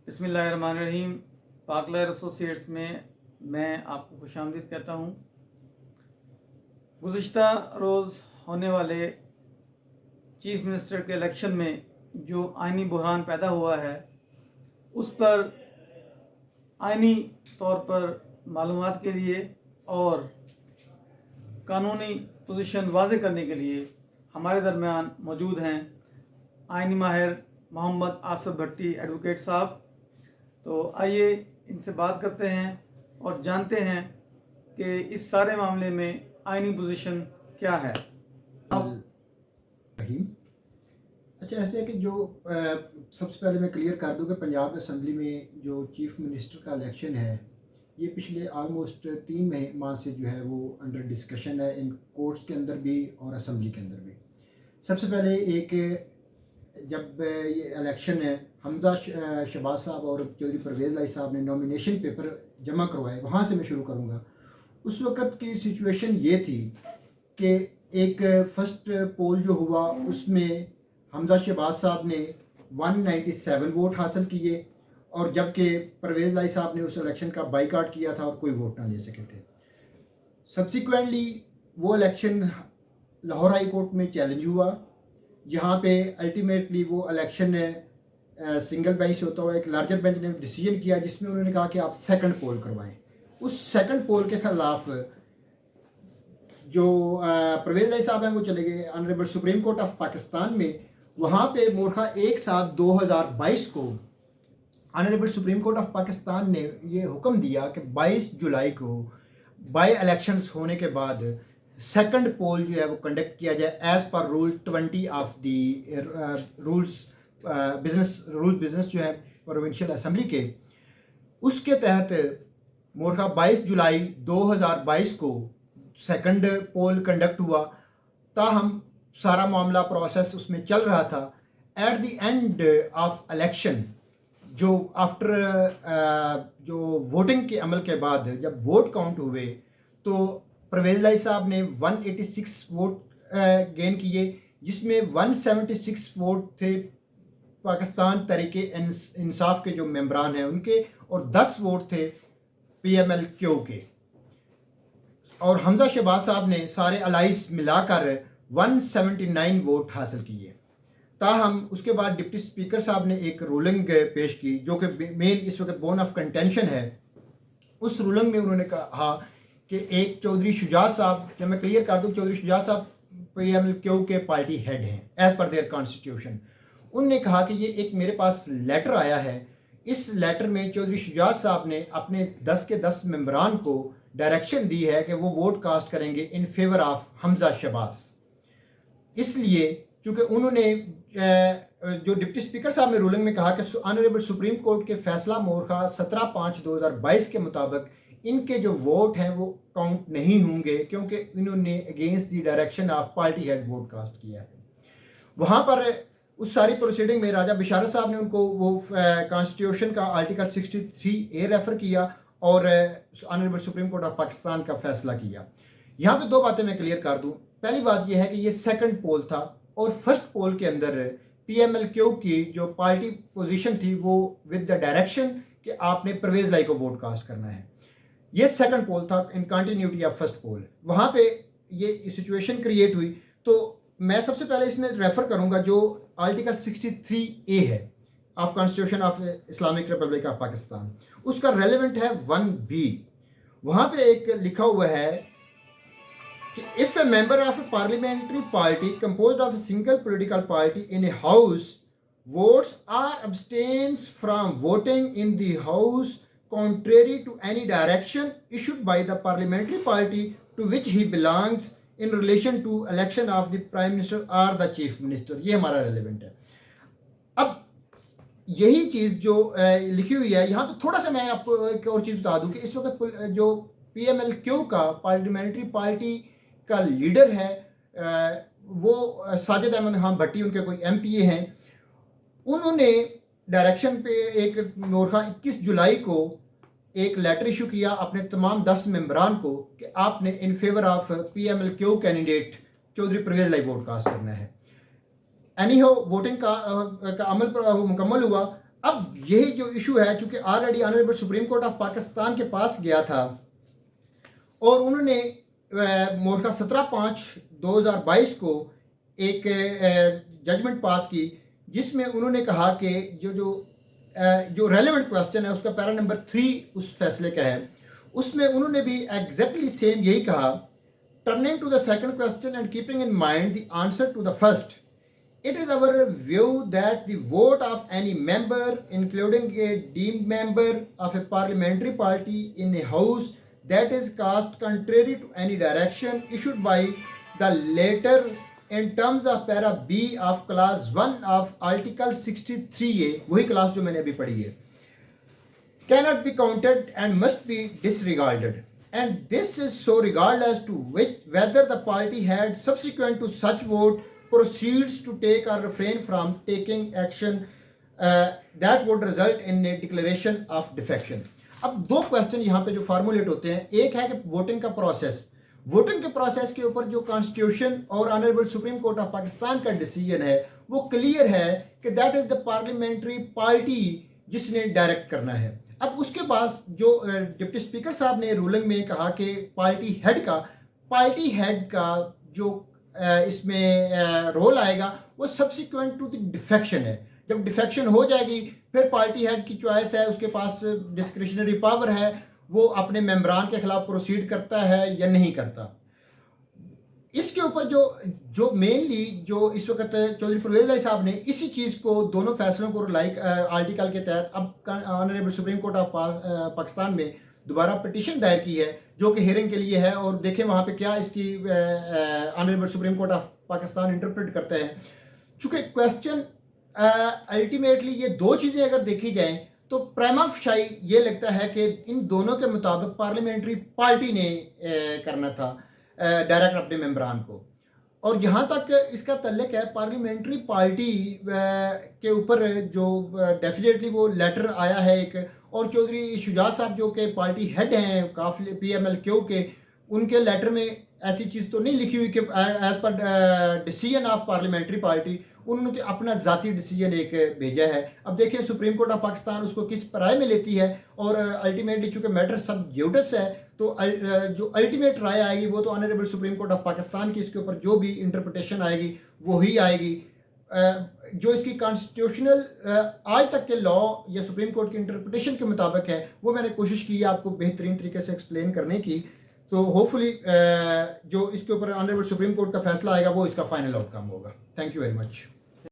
बिस्मिल्लाहिर्रहमानिर्रहीम। पाकलर एसोसिएट्स में मैं आपको खुशामदीद कहता हूँ। गुज़िश्ता रोज़ होने वाले चीफ मिनिस्टर के इलेक्शन में जो आइनी बुहरान पैदा हुआ है, उस पर आइनी तौर पर मालूमात के लिए और कानूनी पोजीशन वाज़े करने के लिए हमारे दरमियान मौजूद हैं आइनी माहिर मोहम्मद आसिफ भट्टी एडवोकेट साहब। तो आइए इनसे बात करते हैं और जानते हैं कि इस सारे मामले में आइनी पोजीशन क्या है। रहीम। अच्छा, ऐसे है कि जो सबसे पहले मैं क्लियर कर दूं कि पंजाब असम्बली में जो चीफ मिनिस्टर का इलेक्शन है, ये पिछले ऑलमोस्ट 3 माह से जो है वो अंडर डिस्कशन है, इन कोर्ट्स के अंदर भी और असम्बली के अंदर भी। सबसे पहले जब ये इलेक्शन है, हमजा शहबाज साहब और चौधरी परवेज़ लाई साहब ने नॉमिनेशन पेपर जमा करवाए, वहाँ से मैं शुरू करूँगा। उस वक़्त की सिचुएशन ये थी कि एक फर्स्ट पोल जो हुआ उसमें हमजा शहबाज साहब ने 197 वोट हासिल किए, और जबकि परवेज़ लाई साहब ने उस इलेक्शन का बाइकआउट किया था और कोई वोट ना ले सके थे। सब्सिक्वेंटली वो इलेक्शन लाहौर हाई कोर्ट में चैलेंज हुआ, जहाँ पे अल्टीमेटली वो इलेक्शन सिंगल बेंच होता हुआ एक लार्जर बेंच ने डिसीजन किया, जिसमें उन्होंने कहा कि आप सेकंड पोल करवाएं। उस सेकंड पोल के खिलाफ जो परवेज़ लाई साहब हैं वो चले गए honourable supreme court of Pakistan में। वहाँ पे मोरखा 1/7/2022 को honourable supreme court of Pakistan ने ये हुक्म दिया कि 22 जुलाई को बाई इलेक्शंस होने के बाद सेकंड पोल जो है वो कंडक्ट किया जाए as per rule 20 of the rules business जो है प्रोविंशियल असम्बली के। उसके तहत मोरखा 22 जुलाई 2022 को सेकंड पोल कंडक्ट हुआ। ताहम सारा मामला प्रोसेस उसमें चल रहा था। At the end of election, जो आफ्टर जो वोटिंग के अमल के बाद जब वोट काउंट हुए, तो परवेज़ लाई साहब ने 186 वोट गेन किए, जिसमें 176 वोट थे पाकिस्तान तहरीक इंसाफ के जो मेंबरान हैं उनके, और 10 वोट थे PMLQ के। और हमजा शहबाज साहब ने सारे अलाइज मिलाकर 179 वोट हासिल किए। ताहम उसके बाद डिप्टी स्पीकर साहब ने एक रूलिंग पेश की, जो कि मेन इस वक्त बोन ऑफ कंटेंशन है। उस रूलिंग में उन्होंने कहा कि एक चौधरी शुजात साहब, जब मैं क्लियर कर दूँ, चौधरी शुजात साहब PMLQ के पार्टी हेड हैं एज पर देयर कॉन्स्टिट्यूशन। उनने कहा कि ये एक मेरे पास लेटर आया है, इस लेटर में चौधरी शुजात साहब ने अपने 10 के 10 मेंबरान को डायरेक्शन दी है कि वो वोट कास्ट करेंगे in favour of Hamza Shahbaz. इसलिए चूँकि उन्होंने जो डिप्टी स्पीकर साहब ने रूलिंग में कहा कि ऑनरेबल सुप्रीम कोर्ट के फैसला मोरखा 17/5/2022 के मुताबिक इनके जो वोट हैं वो काउंट नहीं होंगे, क्योंकि इन्होंने against the direction of party head vote cast किया है। वहाँ पर उस सारी प्रोसीडिंग में राजा बिशारत साहब ने उनको वो कॉन्स्टिट्यूशन का आर्टिकल 63A रेफ़र किया और honourable supreme court of Pakistan का फैसला किया। यहाँ पे 2 बातें मैं क्लियर कर दूँ। पहली बात यह है कि ये सेकंड पोल था, और फर्स्ट पोल के अंदर PMLQ की जो पार्टी पोजीशन थी वो विद द डायरेक्शन कि आपने परवेज़ लाई को वोट कास्ट करना है। ये सेकंड पोल था इन कंटिन्यूटी ऑफ फर्स्ट पोल। वहाँ पे ये सिचुएशन क्रिएट हुई। तो मैं सबसे पहले इसमें रेफ़र करूँगा जो आर्टिकल 63A है of constitution of Islamic Republic of Pakistan, उसका रेलिवेंट है 1B। वहाँ पे एक लिखा हुआ है कि if a member of a parliamentary party composed of a single political party in a house votes or abstains from voting in the house contrary to any direction issued by the parliamentary party to which he belongs in relation to election of the prime minister or the chief minister। ये हमारा relevant है। अब यही चीज़ जो लिखी हुई है यहाँ पे, थोड़ा सा मैं आपको एक और चीज़ बता दूँ कि इस वक्त जो PMLQ का पार्लियामेंट्री पार्टी का लीडर है वो साजिद अहमद खान भट्टी, उनके कोई MPA हैं। उन्होंने डायरेक्शन पे एक मोरखा 21 जुलाई को एक लेटर इशू किया अपने तमाम 10 मेंबरान को कि आपने in favour of PMLQ candidate Chaudhry Parvez Elahi vote cast करना है। एनी हो वोटिंग का अमल मुकम्मल हुआ। अब यही जो इशू है, चूंकि already honourable supreme court of Pakistan के पास गया था और उन्होंने मोरखा 17/5/2022 को एक जजमेंट पास की, जिसमें उन्होंने कहा कि जो रेलेवेंट क्वेश्चन है उसका पैरा नंबर 3 उस फैसले का है, उसमें उन्होंने भी एग्जैक्टली सेम यही कहा। Turning to the second question and keeping in mind the answer to the first, it is our view that the vote of any member, including a deemed member of a parliamentary party in a house that is cast contrary to any direction issued by the latter in terms of para B of clause 1 of article 63A, वही class जो मैंने अभी पढ़ी है, cannot be counted and must be disregarded, and this is so regardless to whether the party had subsequent to such vote proceeds to take or refrain from taking action that would result in a declaration of defection। अब दो question यहाँ पे जो formulate होते हैं, एक है कि वोटिंग का प्रोसेस, वोटिंग के प्रोसेस के ऊपर जो कॉन्स्टिट्यूशन और honourable supreme court of Pakistan का डिसीजन है वो क्लियर है कि that is the parliamentary party जिसने डायरेक्ट करना है। अब उसके बाद जो डिप्टी स्पीकर साहब ने रूलिंग में कहा कि पार्टी हेड का जो इसमें रोल आएगा वो सब्सिक्वेंट टू द डिफेक्शन है। जब डिफेक्शन हो जाएगी फिर पार्टी हेड की चॉइस है, उसके पास डिस्क्रिशनरी पावर है, वो अपने मेंबरान के खिलाफ प्रोसीड करता है या नहीं करता। इसके ऊपर जो मेनली जो इस वक्त चौधरी परवेज इलाही साहब ने इसी चीज़ को, दोनों फैसलों को आर्टिकल के तहत अब honourable supreme court of Pakistan में दोबारा पिटीशन दायर की है, जो कि हियरिंग के लिए है, और देखें वहाँ पे क्या इसकी honourable supreme court of Pakistan interpret करते हैं। चूँकि क्वेश्चन अल्टीमेटली ये दो चीज़ें अगर देखी जाएं तो प्राइमा फेशी ये लगता है कि इन दोनों के मुताबिक पार्लियामेंट्री पार्टी ने करना था डायरेक्ट अपने मेंबरान को। और जहाँ तक इसका तल्लुक है पार्लियामेंट्री पार्टी के ऊपर जो डेफिनेटली वो लेटर आया है एक, और चौधरी शुजात साहब जो कि पार्टी हेड हैं काफिले PMLQ के, उनके लेटर में ऐसी चीज़ तो नहीं लिखी हुई कि as per decision of parliamentary party, उन्होंने अपना ज़ाती डिसीजन एक भेजा है। अब देखिए सुप्रीम कोर्ट ऑफ पाकिस्तान उसको किस राय में लेती है, और अल्टीमेटली चूँकि मैटर सब ज्यूडिस है तो जो अल्टीमेट राय आएगी वो तो honourable supreme court of Pakistan की, इसके ऊपर जो भी इंटरप्रिटेशन आएगी वो ही आएगी। जो इसकी कॉन्स्टिट्यूशनल आज तक के लॉ या सुप्रीम कोर्ट की इंटरप्रिटेशन के मुताबिक है वो मैंने कोशिश की है आपको बेहतरीन तरीके से एक्सप्लेन करने की। तो होपफुली जो इसके ऊपर ऑनरेबल सुप्रीम कोर्ट का फैसला आएगा वो इसका फाइनल आउटकम होगा। Thank you very much.